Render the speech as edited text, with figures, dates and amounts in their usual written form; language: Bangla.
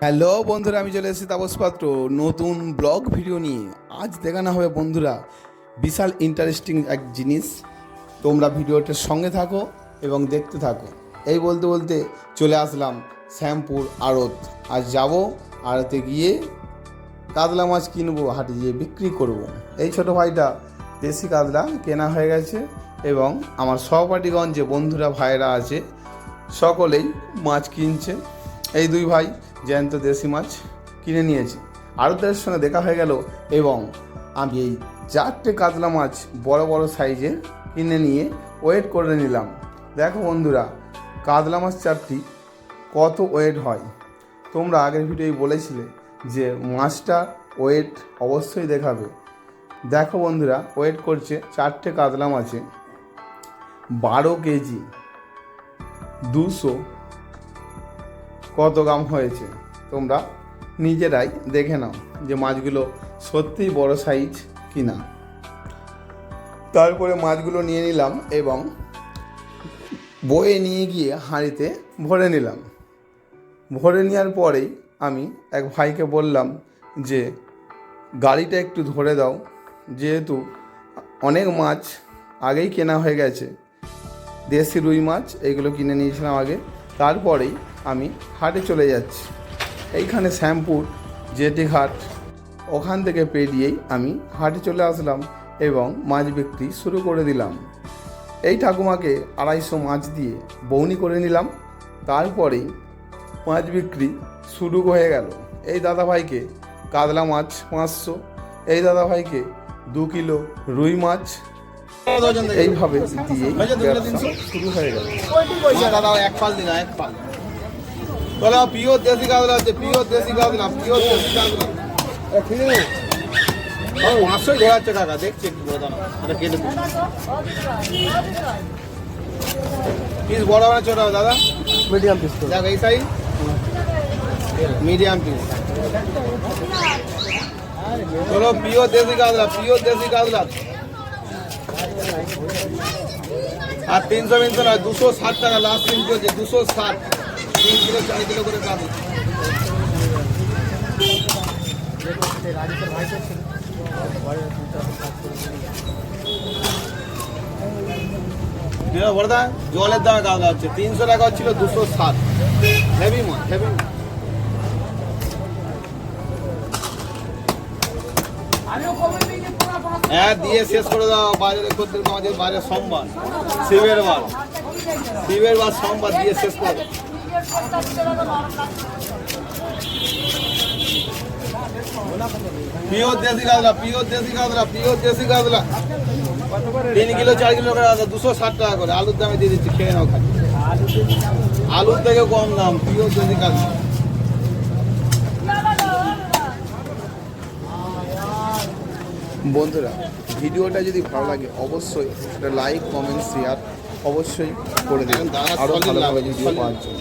হ্যালো বন্ধুরা, আমি চলে এসেছি তাপস পাত্র নতুন ব্লগ ভিডিও নিয়ে। আজ দেখানো হবে বন্ধুরা বিশাল ইন্টারেস্টিং এক জিনিস। তোমরা ভিডিওটার সঙ্গে থাকো এবং দেখতে থাকো। এই বলতে বলতে চলে আসলাম শ্যামপুর আড়ত। আজ যাব আড়তে গিয়ে কাতলা মাছ কিনবো, হাটে গিয়ে বিক্রি করব। এই ছোটো ভাইটা দেশি কাতলা কেনা হয়ে গেছে এবং আমার সহপাঠীগণ যে বন্ধুরা ভাইরা আছে সকলেই মাছ কিনছে। এই দুই ভাই জ্যান্ত দেশি মাছ কিনে নিয়েছি। আড়তের সঙ্গে দেখা হয়ে গেল এবং আমি এই 4টে কাতলা মাছ বড় বড় সাইজের কিনে নিয়ে ওয়েট করে নিলাম। দেখো বন্ধুরা, কাতলা মাছ 4টি কত ওয়েট হয়। তোমরা আগের ভিডিওয় বলেছিলে যে মাছটা ওয়েট অবশ্যই দেখাবে। দেখো বন্ধুরা, ওয়েট করছে 4টে কাতলা মাছে 12 কেজি 200 কত গ্রাম হয়েছে। তোমরা নিজেরাই দেখে নাও যে মাছগুলো সত্যিই বড় সাইজ কিনা। তারপরে মাছগুলো নিয়ে নিলাম এবং বয়ে নিয়ে গিয়ে হাঁড়িতে ভরে নিলাম। ভরে নেওয়ার পরেই আমি এক ভাইকে বললাম যে গাড়িটা একটু ধরে দাও, যেহেতু অনেক মাছ আগেই কেনা হয়ে গেছে। দেশি রুই মাছ এইগুলো কিনে নিয়েছিলাম আগে। তারপরেই আমি হাটে চলে যাচ্ছি। এইখানে শ্যামপুর জেটি ঘাট, ওখান থেকে পেরিয়েই আমি হাটে চলে আসলাম এবং মাছ বিক্রি শুরু করে দিলাম। এই ঠাকুমাকে 250 মাছ দিয়ে বউনি করে নিলাম। তারপরেই মাছ বিক্রি শুরু হয়ে গেল। এই দাদাভাইকে কাতলা মাছ 500, এই দাদাভাইকে 2 কিলো রুই মাছ, এইভাবে দিয়েই ব্যবসা শুরু হয়ে গেল। তোলা পিওর দেশি কাতলা আছে, পিওর দেশি কাতলা, পিওর দেশি কাতলা 500 ঘোরাচ্ছে টাকা। দেখছি একটু এটা কেটে পিস বড় হবে ছোট হবে দাদা? মিডিয়াম পিস তো দেখ এই সাইজ মিডিয়াম পিস। চলো পিওর দেশি কাতলা, পিওর দেশি কাতলা। আর 300 নয়, 260 টাকা লাস্ট দিন চলছে। 260, 3 কিলো 4 কিলো করে কাতলা। বড়দা জলের দামে কাতলা হচ্ছে 300 টাকা হচ্ছিল, 260। হেভি মাছ, হেভি মাছ। হ্যাঁ দিয়ে শেষ করে দাও। বাজারে করতে আমাদের বাইরে সোমবার, শিবের বার, শিবের বার সোমবার দিয়ে শেষ করে দাও। পিওর দেশি কাতলা, পিওর দেশি কাতলা, পিওর দেশি কাতলা 3 কিলো 4 কিলো করে 260 টাকা করে। আলুর দামে দিয়ে দিচ্ছি, খেয়ে নাও। খাই আলুর থেকে কম দাম, পিওর দেশি কাতলা। বন্ধুরা, ভিডিওটা যদি ভালো লাগে অবশ্যই একটা লাইক, কমেন্ট, শেয়ার অবশ্যই করে দেবেন আরও ভালো ভালো ভিডিও পাওয়ার জন্য।